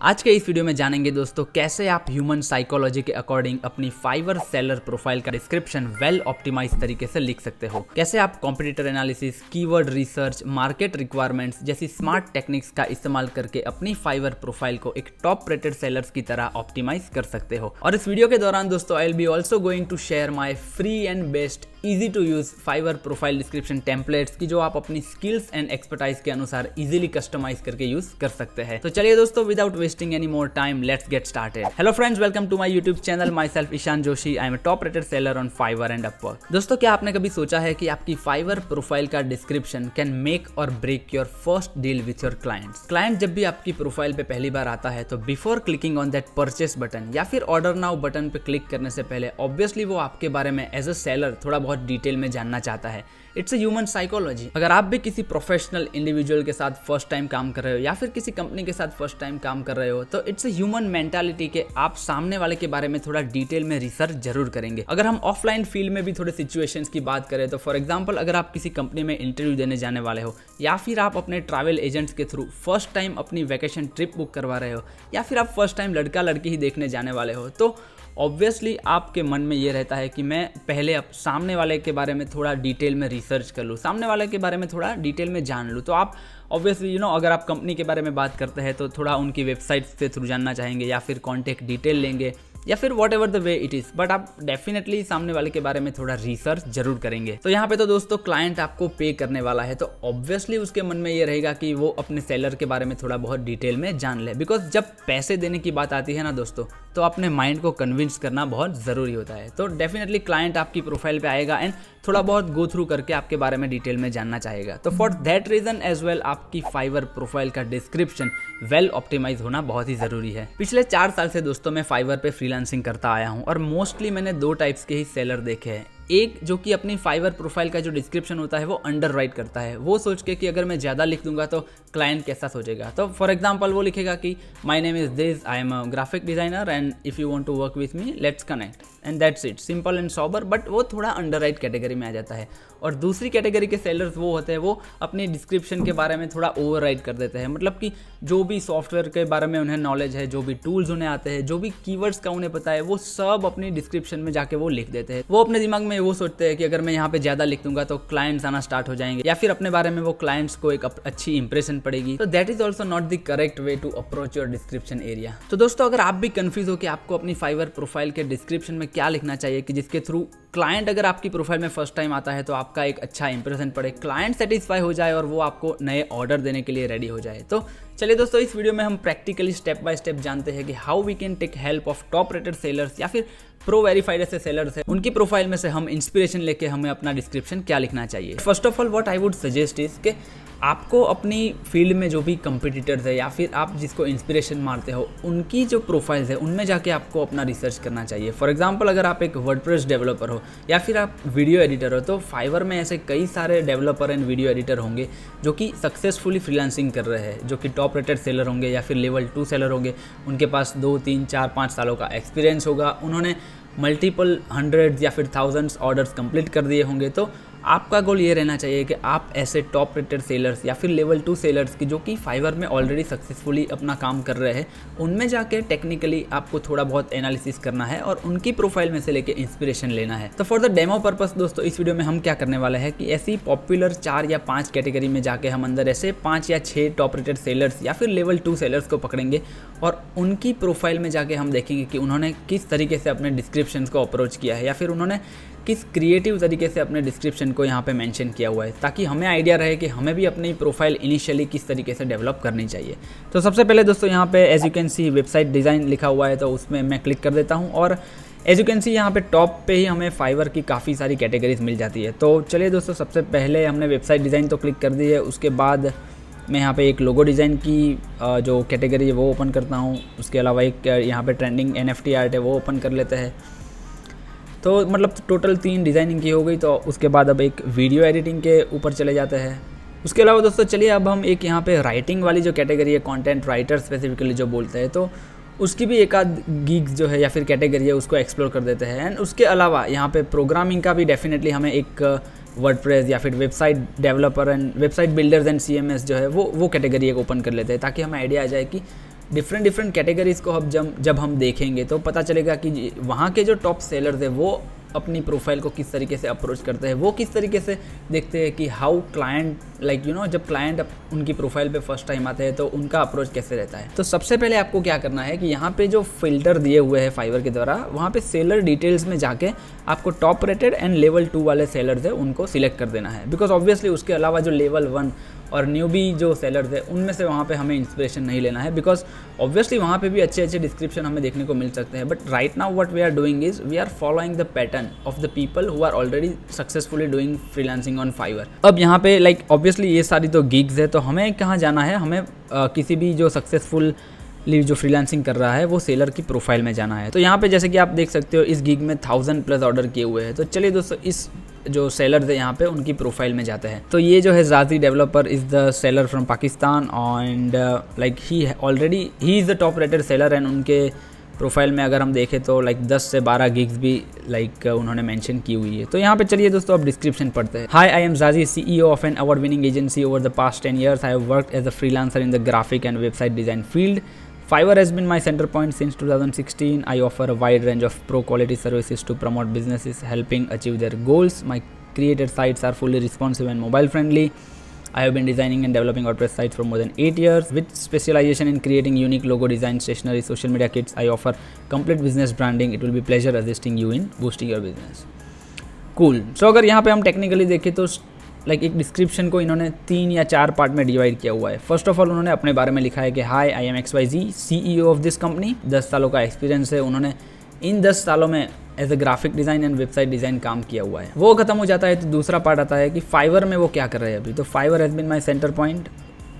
आज के इस वीडियो में जानेंगे दोस्तों कैसे आप ह्यूमन साइकोलॉजी के अकॉर्डिंग अपनी फाइवर सेलर प्रोफाइल का डिस्क्रिप्शन वेल ऑप्टिमाइज तरीके से लिख सकते हो। कैसे आप competitor analysis, keyword research, market requirements जैसी स्मार्ट टेक्निक्स का इस्तेमाल करके अपनी फाइवर प्रोफाइल को एक टॉप रेटेड सेलर्स की तरह ऑप्टिमाइज कर सकते हो। और इस वीडियो के दौरान दोस्तों I will be also going to share my free and best easy to use Fiverr profile description templates की जो आप अपनी स्किल्स एंड एक्सपर्टाइज के अनुसार इजीली कस्टमाइज करके यूज कर सकते हैं। तो चलिए दोस्तों, without wasting any more time, let's get started. Hello friends, welcome to my YouTube channel. Myself Ishan Joshi. I am a top rated seller on Fiverr and Upwork. दोस्तों, क्या आपने कभी सोचा है कि आपकी फाइवर प्रोफाइल का description can make or break your first deal with your clients. Client जब भी आपकी प्रोफाइल पे पहली बार आता है तो before clicking on that purchase button या फिर ऑर्डर नाउ बटन पे क्लिक करने से पहले ऑब्वियसली वो आपके बारे में एज अ सेलर थोड़ा बहुत डिटेल में जानना चाहता है। It's a human psychology. अगर आप भी किसी प्रोफेशनल इंडिविजुअल के साथ फर्स्ट टाइम काम कर रहे हो या फिर किसी कंपनी के साथ फर्स्ट टाइम काम कर रहे हो तो इट्स अ ह्यूमन मेंटालिटी के आप सामने वाले के बारे में थोड़ा डिटेल में रिसर्च जरूर करेंगे। अगर हम ऑफलाइन फील्ड में भी थोड़े सिचुएशंस की बात करें तो फॉर एग्जांपल अगर आप किसी कंपनी में इंटरव्यू देने जाने वाले हो या फिर आप अपने ट्रैवल एजेंट्स के थ्रू फर्स्ट टाइम अपनी वैकेशन ट्रिप बुक करवा रहे हो या फिर आप फर्स्ट टाइम लड़का लड़की ही देखने जाने वाले हो तो ऑब्वियसली आपके मन में ये रहता है कि मैं पहले अब सामने वाले के बारे में थोड़ा डिटेल में रिसर्च कर लूँ, सामने वाले के बारे में थोड़ा डिटेल में जान लूँ। तो आप ऑब्वियसली अगर आप कंपनी के बारे में बात करते हैं तो थोड़ा उनकी वेबसाइट के थ्रू जानना चाहेंगे या फिर कॉन्टैक्ट डिटेल लेंगे या फिर what ever the way it is, but आप डेफिनेटली सामने वाले के बारे में थोड़ा रिसर्च जरूर करेंगे। तो यहाँ पे तो दोस्तों क्लाइंट आपको पे करने वाला है तो ऑब्वियसली उसके मन में ये रहेगा कि वो अपने सेलर के बारे में थोड़ा बहुत डिटेल में जान ले। बिकॉज जब पैसे देने की बात आती है ना दोस्तों, तो अपने माइंड को कन्विंस करना बहुत जरूरी होता है। तो डेफिनेटली क्लाइंट आपकी प्रोफाइल पे आएगा एंड थोड़ा बहुत गो थ्रू करके आपके बारे में डिटेल में जानना चाहेगा। तो for that reason as well आपकी फाइवर प्रोफाइल का डिस्क्रिप्शन वेल ऑप्टिमाइज होना बहुत ही जरूरी है। पिछले 4 साल से दोस्तों मैं फाइवर पे फ्रीलांसिंग करता आया हूँ और मोस्टली मैंने 2 टाइप्स के ही सेलर देखे हैं। एक जो कि अपनी फाइवर प्रोफाइल का जो डिस्क्रिप्शन होता है वो अंडर राइट करता है, वो सोच के कि अगर मैं ज़्यादा लिख दूंगा तो क्लाइंट कैसा सोचेगा। तो फॉर एग्जांपल वो लिखेगा कि my name is this, I am a graphic designer and if you want to work with me let's connect and that's it, simple and sober. But वो थोड़ा अंडर राइट कैटेगरी में आ जाता है। और दूसरी कैटेगरी के सेलर्स वो होते हैं वो अपनी डिस्क्रिप्शन के बारे में थोड़ा ओवर राइट कर देते हैं। मतलब कि जो भी सॉफ्टवेयर के बारे में उन्हें नॉलेज है, जो भी टूल्स उन्हें आते हैं, जो भी कीवर्ड्स का उन्हें पता है, वो सब अपनी डिस्क्रिप्शन में जाके वो लिख देते हैं। वो अपने दिमाग में वो सोचते हैं कि अगर मैं यहाँ पे ज़्यादा लिख दूंगा तो क्लाइंट्स आना स्टार्ट हो जाएंगे या फिर अपने बारे में वो क्लाइंट्स को एक अच्छी इंप्रेशन पड़ेगी। तो that is also not the correct way to approach your description area. तो दोस्तों, अगर आप भी कंफ्यूज हो कि आपको अपनी फाइवर प्रोफाइल के डिस्क्रिप्शन में क्या लिखना चाहिए कि जिसके थ्रू क्लाइंट अगर आपकी प्रोफाइल में फर्स्ट टाइम आता है तो आपका एक अच्छा इंप्रेशन पड़े, क्लाइंट सेटिस्फाई हो जाए और वो आपको नए ऑर्डर देने के लिए रेडी हो जाए, तो चलिए दोस्तों इस वीडियो में हम प्रैक्टिकली स्टेप बाय स्टेप जानते हैं कि how we can take help of top rated sellers या फिर प्रो वेरीफाइड ऐसे सेलर्स है, उनकी प्रोफाइल में से हम इंस्पिरेशन लेके हमें अपना डिस्क्रिप्शन क्या लिखना चाहिए। First of all what I would suggest is कि आपको अपनी फील्ड में जो भी कंपिटिटर्स है या फिर आप जिसको इंस्पिरेशन मारते हो उनकी जो प्रोफाइल्स है उनमें जाके आपको अपना रिसर्च करना चाहिए। फॉर एग्जांपल अगर आप एक वर्डप्रेस डेवलपर हो या फिर आप वीडियो एडिटर हो तो फाइवर में ऐसे कई सारे डेवलपर एंड वीडियो एडिटर होंगे जो कि सक्सेसफुली फ्रीलांसिंग कर रहे हैं, जो कि टॉप रेटेड सेलर होंगे या फिर लेवल 2 सेलर होंगे। उनके पास 2, 3, 4, 5 सालों का एक्सपीरियंस होगा, उन्होंने मल्टीपल हंड्रेड्स या फिर थाउजेंड्स ऑर्डर्स कंप्लीट कर दिए होंगे। तो आपका गोल ये रहना चाहिए कि आप ऐसे टॉप रेटेड सेलर्स या फिर लेवल 2 सेलर्स की जो कि फाइवर में ऑलरेडी सक्सेसफुली अपना काम कर रहे हैं उनमें जाके टेक्निकली आपको थोड़ा बहुत एनालिसिस करना है और उनकी प्रोफाइल में से लेके इंस्पिरेशन लेना है। तो फॉर द डेमो पर्पस दोस्तों इस वीडियो में हम क्या करने वाले हैं कि ऐसी पॉपुलर 4 या 5 कैटेगरी में जाके हम अंदर ऐसे 5 या 6 टॉप रेटेड सेलर्स या फिर लेवल 2 सेलर्स को पकड़ेंगे और उनकी प्रोफाइल में जाके हम देखेंगे कि उन्होंने किस तरीके से अपने डिस्क्रिप्शन को अप्रोच किया है या फिर उन्होंने किस क्रिएटिव तरीके से अपने डिस्क्रिप्शन को यहाँ पे मेंशन किया हुआ है, ताकि हमें आइडिया रहे कि हमें भी अपनी प्रोफाइल इनिशियली किस तरीके से डेवलप करनी चाहिए। तो सबसे पहले दोस्तों यहाँ पे as you can see website design लिखा हुआ है तो उसमें मैं क्लिक कर देता हूँ और एज यू कैन सी यहाँ पे टॉप पे ही हमें फाइवर की काफ़ी सारी कैटेगरीज मिल जाती है। तो चलिए दोस्तों, सबसे पहले हमने वेबसाइट डिज़ाइन तो क्लिक कर दी है, उसके बाद मैं यहाँ पे एक लोगो डिज़ाइन की जो कैटेगरी है वो ओपन करता हूँ। उसके अलावा एक यहाँ पे ट्रेंडिंग NFT आर्ट है वो ओपन कर लेते हैं। तो मतलब टोटल 3 डिज़ाइनिंग की हो गई। तो उसके बाद अब एक वीडियो एडिटिंग के ऊपर चले जाते हैं। उसके अलावा दोस्तों चलिए अब हम एक यहाँ पे राइटिंग वाली जो कैटेगरी है, कंटेंट राइटर स्पेसिफिकली जो बोलते हैं, तो उसकी भी एक आध गिग्स जो है या फिर कैटेगरी है उसको एक्सप्लोर कर देते हैं। एंड उसके अलावा यहाँ पे प्रोग्रामिंग का भी डेफिनेटली हमें एक वर्डप्रेस या फिर website developer and website builders and CMS जो है वो कैटेगरी एक ओपन कर लेते हैं, ताकि हमें आइडिया आ जाए कि डिफरेंट डिफरेंट कैटेगरीज को हम जब हम देखेंगे तो पता चलेगा कि वहाँ के जो टॉप सेलर्स है वो अपनी प्रोफाइल को किस तरीके से अप्रोच करते हैं, वो किस तरीके से देखते हैं कि हाउ क्लाइंट लाइक जब क्लाइंट उनकी प्रोफाइल पे फर्स्ट टाइम आते हैं तो उनका अप्रोच कैसे रहता है। तो सबसे पहले आपको क्या करना है कि यहाँ पे जो फिल्टर दिए हुए हैं फाइवर के द्वारा, वहाँ पे सेलर डिटेल्स में जाके आपको टॉप रेटेड एंड लेवल 2 वाले सेलर्स है उनको सिलेक्ट कर देना है, बिकॉज ऑब्वियसली उसके अलावा जो लेवल 1 और न्यूबी जो सेलर्स है उनमें से वहाँ पे हमें इंस्पिरेशन नहीं लेना है, बिकॉज ऑब्वियसली वहाँ पे भी अच्छे अच्छे डिस्क्रिप्शन हमें देखने को मिल सकते हैं। But right now what we are doing is we are following the pattern of the people who are already successfully doing freelancing on Fiverr. अब यहाँ पे लाइक ऑब्वियसली ये सारी तो गिग्स है, तो हमें कहाँ जाना है, हमें किसी भी जो सक्सेसफुल जो फ्रीलांसिंग कर रहा है वो सेलर की प्रोफाइल में जाना है। तो यहाँ पे जैसे कि आप देख सकते हो इस गिग में 1000+ ऑर्डर किए हुए हैं। तो चलिए दोस्तों इस जो सेलर है यहाँ पे उनकी प्रोफाइल में जाते हैं। तो ये जो है जाजी developer is the seller from Pakistan and like he is the top rated seller and उनके प्रोफाइल में अगर हम देखें तो लाइक 10 से 12 गिग्स भी लाइक उन्होंने मेंशन की हुई है। तो यहाँ पे चलिए दोस्तों अब डिस्क्रिप्शन पढ़ते हैं। हाई, आई एम जाजी, CEO of an award winning agency over the past 10 years. I have worked as a freelancer in the graphic and website design field. Fiverr has been my center point since 2016. I offer a wide range of pro-quality services to promote businesses, helping achieve their goals. My created sites are fully responsive and mobile-friendly. I have been designing and developing WordPress sites for more than 8 years. With specialization in creating unique logo design, stationery, social media kits, I offer complete business branding. It will be pleasure assisting you in boosting your business. Cool. So अगर यहाँ पे हम technically देखें तो like एक description को इन्होंने 3 या 4 पार्ट में डिवाइड किया हुआ है। फर्स्ट ऑफ ऑल उन्होंने अपने बारे में लिखा है कि high, I M XYZ, CEO of this company. 10 सालों का एक्सपीरियंस है, उन्होंने इन 10 सालों में as a graphic design and website design काम किया हुआ है। वो खत्म हो जाता है तो दूसरा पार्ट आता है कि फाइवर में वो क्या कर रहे हैं अभी। तो Fiverr has been my centre point,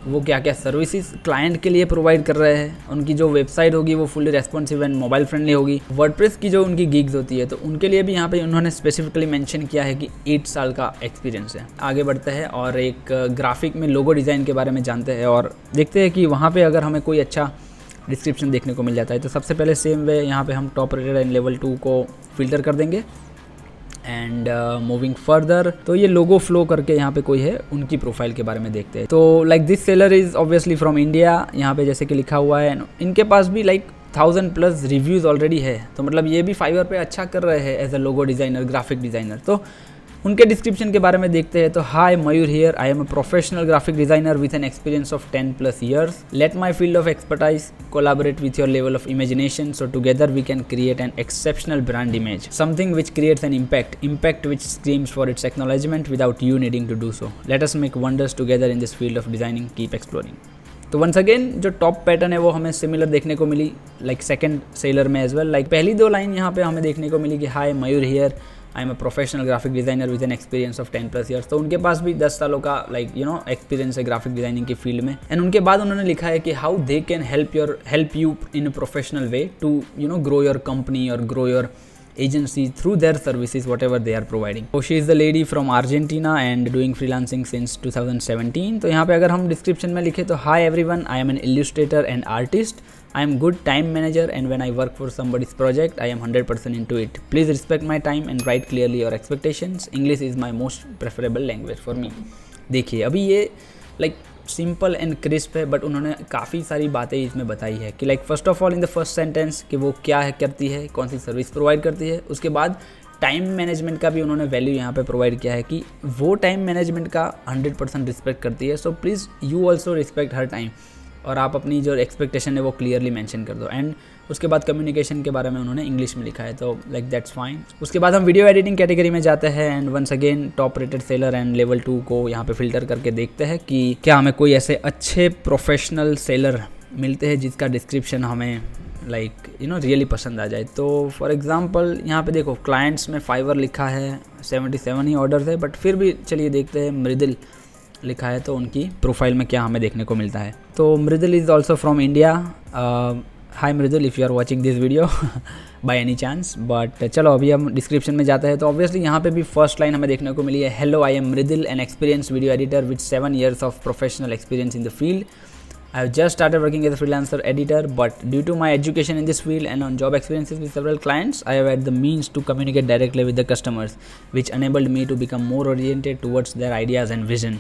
वो क्या क्या सर्विसेज क्लाइंट के लिए प्रोवाइड कर रहे हैं। उनकी जो वेबसाइट होगी वो fully responsive and mobile friendly होगी। वर्डप्रेस की जो उनकी गिग्स होती है तो उनके लिए भी यहाँ पे उन्होंने स्पेसिफिकली मेंशन किया है कि 8 साल का एक्सपीरियंस है। आगे बढ़ते हैं और एक ग्राफिक में लोगो डिज़ाइन के बारे में जानते हैं और देखते हैं कि वहाँ पर अगर हमें कोई अच्छा डिस्क्रिप्शन देखने को मिल जाता है। तो सबसे पहले सेम वे यहाँ पे हम टॉप रेटेड एंड लेवल 2 को फिल्टर कर देंगे एंड मूविंग फर्दर। तो ये लोगो फ्लो करके यहाँ पे कोई है उनकी प्रोफाइल के बारे में देखते हैं। तो like this seller is obviously from India, यहाँ पे जैसे कि लिखा हुआ है। इनके पास भी लाइक 1000+ रिव्यूज़ ऑलरेडी है, तो मतलब ये भी फाइवर पे अच्छा कर रहे हैं as a logo designer, graphic designer. तो उनके डिस्क्रिप्शन के बारे में देखते हैं। तो hi Mayur here, I am a professional graphic designer with an experience of 10+ years. Let my field of expertise collaborate with your level of imagination, so together we can create an exceptional brand image, something which creates an impact which screams for its acknowledgement without you needing to do so. Let us make wonders together in this field of designing. Keep exploring. तो once again जो top pattern है वो हमें similar देखने को मिली like second seller में as well. Like पहली 2 line यहाँ पे हमें देखने को मिली कि hi Mayur here, I am a professional graphic designer with an experience of 10+ years। तो उनके पास भी 10 सालों का लाइक एक्सपीरियंस है ग्राफिक डिज़ाइनिंग की फील्ड में। एंड उनके बाद उन्होंने लिखा है कि how they can help you in a professional way to grow your company और grow your agency through their services whatever they are providing. So she is the lady from Argentina and doing freelancing since 2017. तो यहाँ पे अगर हम description में लिखे तो Hi everyone, I am an illustrator and artist. I am good time manager and when I work for somebody's project I am 100% into it. Please respect my time and write clearly your expectations. English is my most preferable language for me. देखिए अभी ये like simple and crisp है, but उन्होंने काफ़ी सारी बातें इसमें बताई है कि like first of all in the first sentence कि वो क्या है करती है, कौन सी सर्विस प्रोवाइड करती है। उसके बाद टाइम मैनेजमेंट का भी उन्होंने वैल्यू यहाँ पे प्रोवाइड किया है कि वो टाइम मैनेजमेंट का 100% रिस्पेक्ट करती है। So please you also respect her time, और आप अपनी जो एक्सपेक्टेशन है वो क्लियरली मेंशन कर दो। एंड उसके बाद कम्युनिकेशन के बारे में उन्होंने इंग्लिश में लिखा है, तो लाइक दैट्स फाइन। उसके बाद हम वीडियो एडिटिंग कैटेगरी में जाते हैं and once again top rated seller and level 2 को यहाँ पे फिल्टर करके देखते हैं कि क्या हमें कोई ऐसे अच्छे प्रोफेशनल सेलर मिलते हैं जिसका डिस्क्रिप्शन हमें लाइक रियली पसंद आ जाए। तो फॉर एग्जांपल यहाँ पे देखो क्लाइंट्स में फाइवर लिखा है, 77 ही ऑर्डर है, बट फिर भी चलिए देखते हैं मृदुल लिखा है तो उनकी प्रोफाइल में क्या हमें देखने को मिलता है। तो Mridul is also from India. Hi Mridul, if you are watching this video by any chance. But चलो अभी हम डिस्क्रिप्शन में जाते हैं। तो ऑब्वियसली यहाँ पे भी फर्स्ट लाइन हमें देखने को मिली है, hello I am Mridul, an experience video editor with 7 years of professional experience in the field. I have just started working as a freelancer editor, but due to my education in this field and on job experiences with several clients, I have had the means to communicate directly with the customers, which enabled me to become more oriented towards their ideas and vision.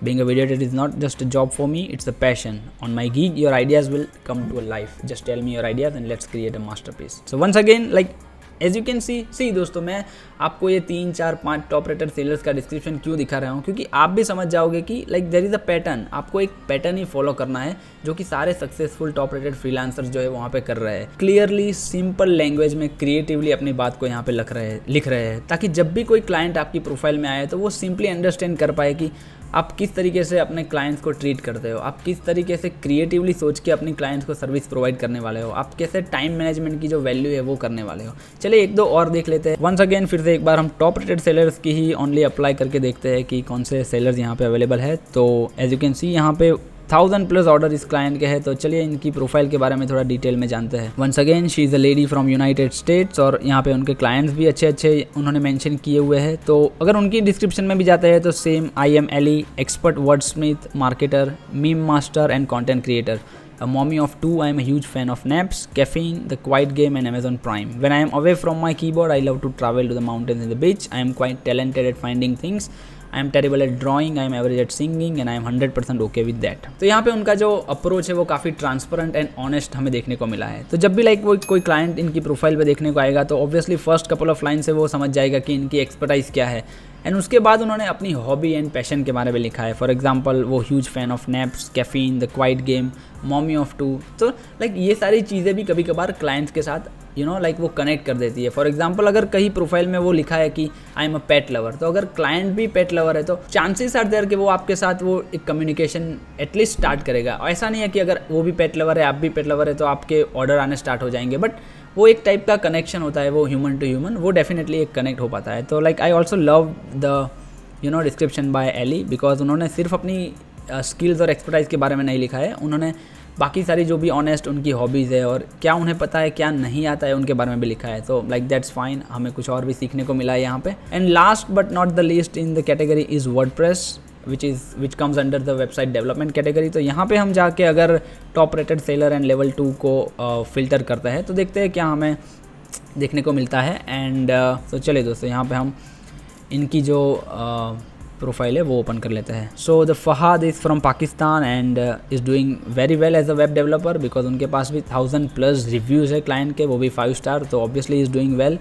Being a video editor is not just a job for me, it's a passion. On my gig, your ideas will come to a life. Just tell me your ideas and let's create a masterpiece. So once again, like as you can see दोस्तों, मैं आपको ये 3, 4, 5 top rated sellers का description क्यों दिखा रहा हूँ, क्योंकि आप भी समझ जाओगे कि like there is a pattern. आपको एक पैटर्न ही फॉलो करना है जो कि सारे सक्सेसफुल टॉप रेटेड फ्रीलांसर्स जो है वहाँ पे कर रहे हैं. क्लियरली सिंपल लैंग्वेज में क्रिएटिवली अपनी बात को यहाँ पे लिख रहे हैं ताकि जब भी कोई क्लाइंट आपकी प्रोफाइल में आए तो वो सिंपली अंडरस्टैंड कर पाए कि आप किस तरीके से अपने क्लाइंट्स को ट्रीट करते हो, आप किस तरीके से क्रिएटिवली सोच के अपनी क्लाइंट्स को सर्विस प्रोवाइड करने वाले हो, आप कैसे टाइम मैनेजमेंट की जो वैल्यू है वो करने वाले हो. चलिए 1-2 और देख लेते हैं. वंस अगेन फिर से एक बार हम टॉप रेटेड सेलर्स की ही ओनली अप्लाई करके देखते हैं कि कौन से सेलर्स यहाँ पे अवेलेबल है. तो एज यू कैन सी यहाँ पे 1000+ ऑर्डर इस क्लाइंट के हैं. तो चलिए इनकी प्रोफाइल के बारे में थोड़ा डिटेल में जानते हैं. Once again she is a lady from United States और यहाँ पे उनके क्लाइंट्स भी अच्छे उन्होंने मेंशन किए हुए हैं. तो अगर उनकी डिस्क्रिप्शन में भी जाते हैं तो same, I am Ellie, expert wordsmith, marketer, meme master and content creator. A mommy of 2, I am a huge fan of naps, caffeine, The Quiet Game and Amazon Prime. When I am away from my keyboard, I love to travel to the mountains and the beach. I am quite talented at finding things. I am terrible at drawing, I am average at singing and I am 100% okay with that. तो यहाँ पे उनका जो approach है वो काफ़ी transparent and honest हमें देखने को मिला है. तो जब भी लाइक वो कोई क्लाइंट इनकी प्रोफाइल पे देखने को आएगा तो obviously first couple of line से वो समझ जाएगा कि इनकी एक्सपर्टाइज क्या है. एंड उसके बाद उन्होंने अपनी हॉबी एंड पैशन के बारे में लिखा है. फॉर एग्जांपल वो huge fan of naps, caffeine, the quiet game, mommy of 2. तो लाइक ये सारी चीज़ें भी कभी कभार क्लाइंट्स के साथ लाइक वो कनेक्ट कर देती है. फॉर एग्जांपल अगर कहीं प्रोफाइल में वो लिखा है कि आई एम अ पेट लवर, तो अगर क्लाइंट भी पेट लवर है तो चांसेस आर देयर कि वो आपके साथ वो एक कम्युनिकेशन एटलीस्ट स्टार्ट करेगा. ऐसा नहीं है कि अगर वो भी पेट लवर है, आप भी पेट लवर है तो आपके ऑर्डर आने स्टार्ट हो जाएंगे, बट वो एक टाइप का कनेक्शन होता है, वो ह्यूमन टू ह्यूमन, वो डेफिनेटली एक कनेक्ट हो पाता है. तो like I also love the description by Ellie because उन्होंने सिर्फ अपनी स्किल्स और एक्सपर्टाइज के बारे में नहीं लिखा है, उन्होंने बाकी सारी जो भी ऑनेस्ट उनकी हॉबीज़ है और क्या उन्हें पता है क्या नहीं आता है उनके बारे में भी लिखा है. तो लाइक दैट्स फाइन, हमें कुछ और भी सीखने को मिला है यहाँ पे. And last but not the least in the category is WordPress which comes under the website development category. तो यहाँ पे हम जाके अगर top rated seller and level 2 को फिल्टर करते हैं तो देखते हैं क्या हमें देखने को मिलता है. एंड तो चलिए दोस्तों यहाँ पे हम इनकी जो प्रोफाइल है वो ओपन कर लेते हैं. So the Fahad is from Pakistan and is doing very well as a web developer because उनके पास भी 1000+ रिव्यूज़ है क्लाइंट के, वो भी 5 स्टार. तो ऑब्वियसली इज़ डूइंग वेल.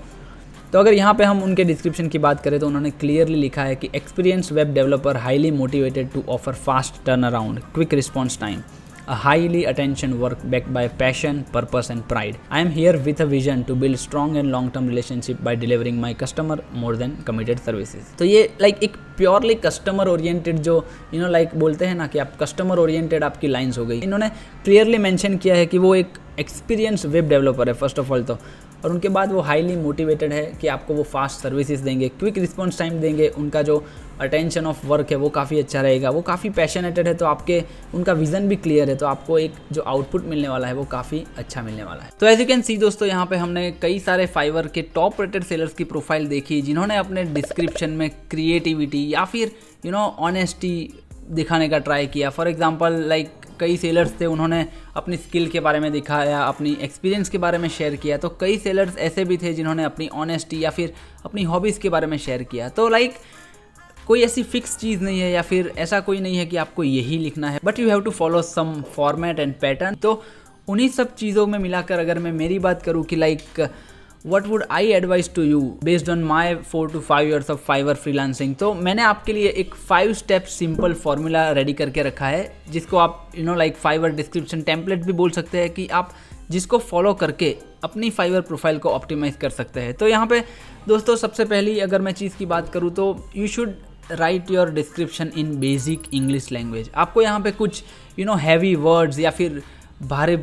तो अगर यहाँ पे हम उनके डिस्क्रिप्शन की बात करें तो उन्होंने क्लियरली लिखा है कि experience web developer highly motivated to offer fast turnaround, quick response time, a highly attention work backed by passion, purpose and pride. I am here with a vision to build strong and long-term relationship by delivering my customer more than committed services. तो ये like एक purely customer oriented जो like बोलते हैं ना कि आप customer oriented आपकी लाइंस हो गई. इन्होंने क्लियरली मेंशन किया है कि वो एक एक्सपीरियंस वेब डेवलपर है फर्स्ट ऑफ ऑल तो, और उनके बाद वो हाईली मोटिवेटेड है कि आपको वो फास्ट सर्विसेज देंगे, क्विक रिस्पॉन्स टाइम देंगे, उनका जो अटेंशन ऑफ वर्क है वो काफ़ी अच्छा रहेगा, वो काफ़ी पैशनेटेड है. तो आपके उनका विजन भी क्लियर है, तो आपको एक जो आउटपुट मिलने वाला है वो काफ़ी अच्छा मिलने वाला है. तो एज यू कैन सी दोस्तों यहाँ पे हमने कई सारे फाइवर के टॉप रेटेड सेलर्स की प्रोफाइल देखी जिन्होंने अपने डिस्क्रिप्शन में क्रिएटिविटी या फिर ऑनेस्टी दिखाने का ट्राई किया. फॉर एग्जाम्पल लाइक कई सेलर्स थे, उन्होंने अपनी स्किल के बारे में दिखाया, अपनी एक्सपीरियंस के बारे में शेयर किया. तो कई सेलर्स ऐसे भी थे जिन्होंने अपनी ऑनेस्टी या फिर अपनी हॉबीज़ के बारे में शेयर किया. तो लाइक कोई ऐसी फिक्स चीज़ नहीं है या फिर ऐसा कोई नहीं है कि आपको यही लिखना है, but you have to follow some format and pattern. तो उन्हीं सब चीज़ों में मिलाकर अगर मैं मेरी बात करूँ कि like what would I advise to you based on my 4 to 5 years of Fiverr freelancing, तो मैंने आपके लिए एक 5 स्टेप सिंपल फॉर्मूला रेडी करके रखा है जिसको आप लाइक Fiverr डिस्क्रिप्शन टेम्पलेट भी बोल सकते हैं, कि आप जिसको फॉलो करके अपनी Fiverr प्रोफाइल को ऑप्टिमाइज कर सकते हैं. तो यहाँ पे दोस्तों सबसे पहली अगर मैं चीज़ की बात करूँ तो you should write your description in basic English language. आपको यहाँ पे कुछ हैवी वर्ड्स या फिर भारी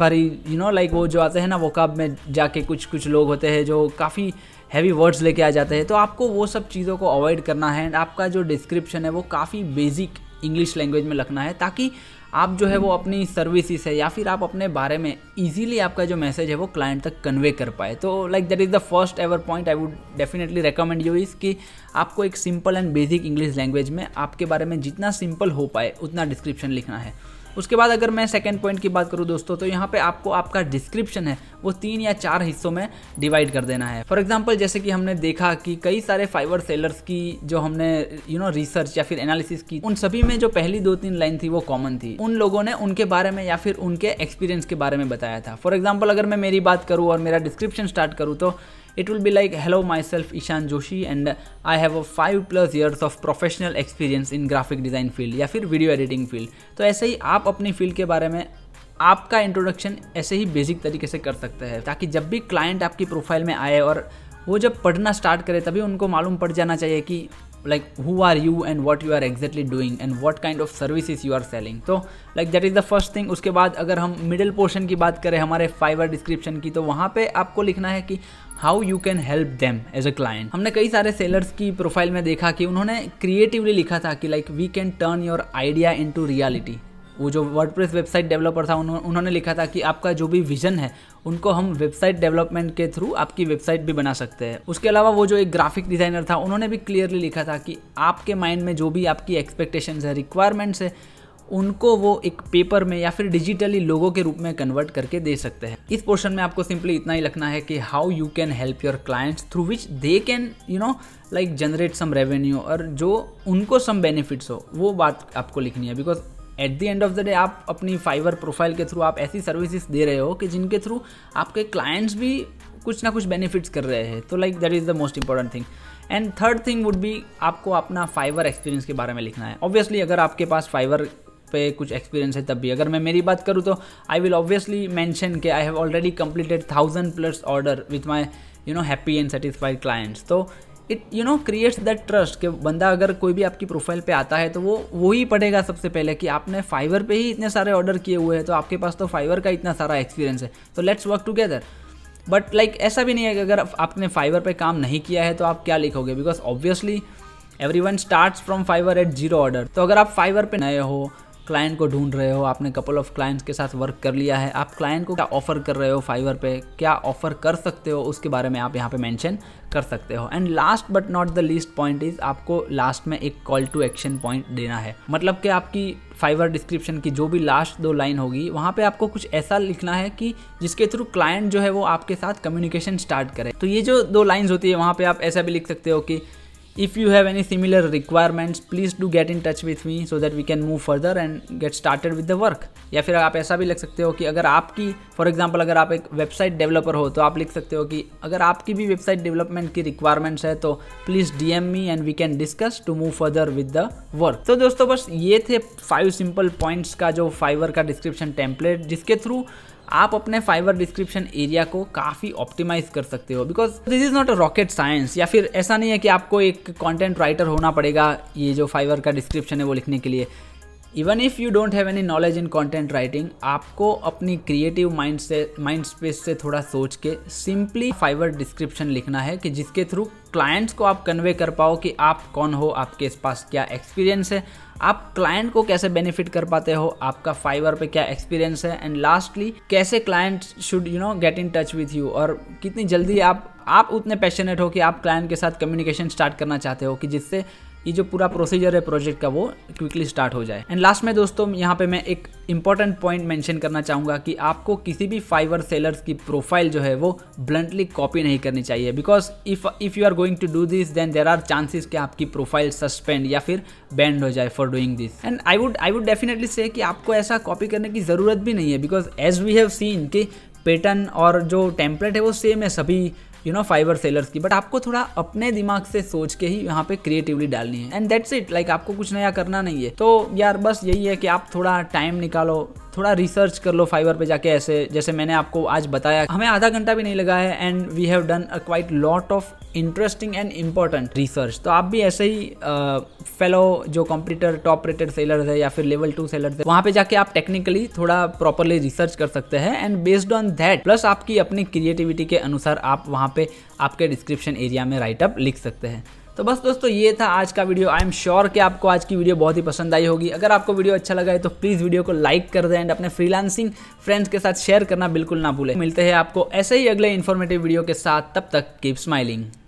लाइक वो जो आते हैं ना वोकाब में जाके कुछ लोग होते हैं जो काफ़ी हैवी वर्ड्स लेके आ जाते हैं. तो आपको वो सब चीज़ों को अवॉइड करना है एंड आपका जो डिस्क्रिप्शन है वो काफ़ी बेसिक इंग्लिश लैंग्वेज में लिखना है, ताकि आप जो है वो अपनी सर्विसेज है या फिर आप अपने बारे में इजीली आपका जो मैसेज है वो क्लाइंट तक कन्वे कर पाए. तो like that is the first ever point I would definitely recommend you is कि आपको एक simple and basic English language में आपके बारे में जितना सिंपल हो पाए उतना डिस्क्रिप्शन लिखना है. उसके बाद अगर मैं सेकंड पॉइंट की बात करूँ दोस्तों, तो यहाँ पे आपको आपका डिस्क्रिप्शन है वो 3 या 4 हिस्सों में डिवाइड कर देना है। फॉर एग्जांपल जैसे कि हमने देखा कि कई सारे फाइवर सेलर्स की जो हमने रिसर्च या फिर एनालिसिस की, उन सभी में जो पहली 2-3 लाइन थी वो कॉमन थी। उन लोगों ने उनके बारे में या फिर उनके एक्सपीरियंस के बारे में बताया था। फॉर एग्जाम्पल अगर मैं मेरी बात करूँ और मेरा डिस्क्रिप्शन स्टार्ट करूँ तो it will be like, hello, myself Ishan Joshi and I have a 5+ years of professional experience in graphic design field या फिर वीडियो एडिटिंग फील्ड। तो ऐसे ही आप अपनी फील्ड के बारे में आपका इंट्रोडक्शन ऐसे ही बेसिक तरीके से कर सकते हैं, ताकि जब भी क्लाइंट आपकी प्रोफाइल में आए और वो जब पढ़ना स्टार्ट करे तभी उनको मालूम पड़ जाना चाहिए कि like who are you and what you are exactly doing and what kind of services you are selling। तो like that is the first thing। उसके बाद अगर हम मिडिल पोर्शन की बात करें हमारे फाइवर डिस्क्रिप्शन की, तो वहाँ पे आपको लिखना है कि how you can help them as a client. हमने कई सारे सेलर्स की प्रोफाइल में देखा कि उन्होंने क्रिएटिवली लिखा था कि like we can turn your idea into reality. वो जो वर्डप्रेस वेबसाइट डेवलपर था उन्होंने लिखा था कि आपका जो भी विजन है उनको हम वेबसाइट डेवलपमेंट के थ्रू आपकी वेबसाइट भी बना सकते हैं। उसके अलावा वो जो एक ग्राफिक डिज़ाइनर था उन्होंने भी क्लियरली लिखा था कि आपके माइंड में जो भी आपकी एक्सपेक्टेशंस है, रिक्वायरमेंट्स है, उनको वो एक पेपर में या फिर डिजिटली लोगो के रूप में कन्वर्ट करके दे सकते हैं। इस पोर्शन में आपको सिंपली इतना ही लिखना है कि how you can help your clients through which they can like generate some revenue, और जो उनको सम बेनिफिट्स हो वो बात आपको लिखनी है। Because at the end of the day आप अपनी फाइवर प्रोफाइल के थ्रू आप ऐसी सर्विसेज दे रहे हो कि जिनके थ्रू आपके क्लाइंट्स भी कुछ ना कुछ बेनिफिट्स कर रहे हैं। तो like that is the most important thing. And third thing would be आपको अपना फाइवर एक्सपीरियंस के बारे में लिखना है। ऑब्वियसली अगर आपके पास फाइवर पे कुछ एक्सपीरियंस है तब भी। अगर मैं मेरी बात करूँ तो आई विल ऑब्वियसली मेंशन कि I have already completed 1000+ order with my happy and satisfied clients. तो इट क्रिएट्स दैट ट्रस्ट कि बंदा अगर कोई भी आपकी प्रोफाइल पे आता है तो वो ही पढ़ेगा सबसे पहले कि आपने फाइवर पे ही इतने सारे ऑर्डर किए हुए हैं, तो आपके पास तो फाइवर का इतना सारा एक्सपीरियंस है, तो let's work together. But like ऐसा भी नहीं है कि अगर आपने फाइवर पे काम नहीं किया है तो आप क्या लिखोगे, because obviously everyone starts from Fiverr at 0 order. तो अगर आप फाइवर पे नए हो, क्लाइंट को ढूंढ रहे हो, आपने कपल ऑफ क्लाइंट्स के साथ वर्क कर लिया है, आप क्लाइंट को क्या ऑफर कर रहे हो फाइवर पे, क्या ऑफर कर सकते हो, उसके बारे में आप यहाँ पे मेंशन कर सकते हो। And last but not the least point is आपको लास्ट में एक कॉल टू एक्शन पॉइंट देना है। मतलब कि आपकी फाइवर डिस्क्रिप्शन की जो भी लास्ट 2 लाइन होगी वहाँ पे आपको कुछ ऐसा लिखना है कि जिसके थ्रू क्लाइंट जो है वो आपके साथ कम्युनिकेशन स्टार्ट करे। तो ये जो 2 लाइन्स होती है वहाँ पे आप ऐसा भी लिख सकते हो कि if you have any similar requirements please do get in touch with me so that we can move further and get started with the work। या फिर आप ऐसा भी लिख सकते हो कि अगर आपकी फॉर एग्जांपल अगर आप एक वेबसाइट डेवलपर हो तो आप लिख सकते हो कि अगर आपकी भी वेबसाइट डेवलपमेंट की रिक्वायरमेंट्स है तो please DM me and we can discuss to move further with the work. तो दोस्तों बस ये थे 5 सिंपल पॉइंट्स का जो फाइवर का डिस्क्रिप्शन टेम्पलेट, जिसके थ्रू आप अपने फाइवर डिस्क्रिप्शन एरिया को काफ़ी ऑप्टिमाइज कर सकते हो। Because this is not a rocket science, या फिर ऐसा नहीं है कि आपको एक कंटेंट राइटर होना पड़ेगा ये जो फाइवर का डिस्क्रिप्शन है वो लिखने के लिए। Even if you don't have any knowledge in content writing, आपको अपनी क्रिएटिव माइंड स्पेस से थोड़ा सोच के सिंपली फाइवर डिस्क्रिप्शन लिखना है कि जिसके थ्रू क्लाइंट्स को आप कन्वे कर पाओ कि आप कौन हो, आपके पास क्या एक्सपीरियंस है, आप क्लाइंट को कैसे बेनिफिट कर पाते हो, आपका फाइवर पे क्या एक्सपीरियंस है, एंड लास्टली कैसे client should get in touch with you, और कितनी जल्दी आप उतने पैशनेट हो कि आप क्लाइंट के साथ कम्युनिकेशन स्टार्ट करना चाहते हो कि जिससे ये जो पूरा प्रोसीजर है प्रोजेक्ट का वो क्विकली स्टार्ट हो जाए। एंड लास्ट में दोस्तों यहाँ पे मैं एक इंपॉर्टेंट पॉइंट मेंशन करना चाहूँगा कि आपको किसी भी फाइवर सेलर्स की प्रोफाइल जो है वो ब्लंटली कॉपी नहीं करनी चाहिए। Because if you are going to do this then there are chances कि आपकी प्रोफाइल सस्पेंड या फिर बैंड हो जाए for doing this. And I would definitely say कि आपको ऐसा कॉपी करने की ज़रूरत भी नहीं है, because as we have seen कि पैटर्न और जो टेम्पलेट है वो सेम है सभी फाइवर सेलर्स की, बट आपको थोड़ा अपने दिमाग से सोच के ही यहाँ पे क्रिएटिवली डालनी है। एंड दैट्स इट, लाइक आपको कुछ नया करना नहीं है। तो यार बस यही है कि आप थोड़ा टाइम निकालो, थोड़ा रिसर्च कर लो फाइवर पे जाके, ऐसे जैसे मैंने आपको आज बताया, हमें आधा घंटा भी नहीं लगा है and we have done a quite lot of interesting and important research. तो आप भी ऐसे ही फेलो जो कंप्यूटर टॉप रेटेड सेलर्स है या फिर लेवल 2 सेलर्स है वहाँ पे जाके आप टेक्निकली थोड़ा प्रॉपरली रिसर्च कर सकते हैं, and based on that plus आपकी अपनी क्रिएटिविटी के अनुसार आप वहाँ पे आपके डिस्क्रिप्शन एरिया में राइटअप लिख सकते हैं। तो बस दोस्तों ये था आज का वीडियो। आई एम श्योर कि आपको आज की वीडियो बहुत ही पसंद आई होगी। अगर आपको वीडियो अच्छा लगा है तो प्लीज़ वीडियो को लाइक कर दें एंड अपने फ्रीलांसिंग फ्रेंड्स के साथ शेयर करना बिल्कुल ना भूलें। मिलते हैं आपको ऐसे ही अगले इन्फॉर्मेटिव वीडियो के साथ, तब तक कीप स्माइलिंग।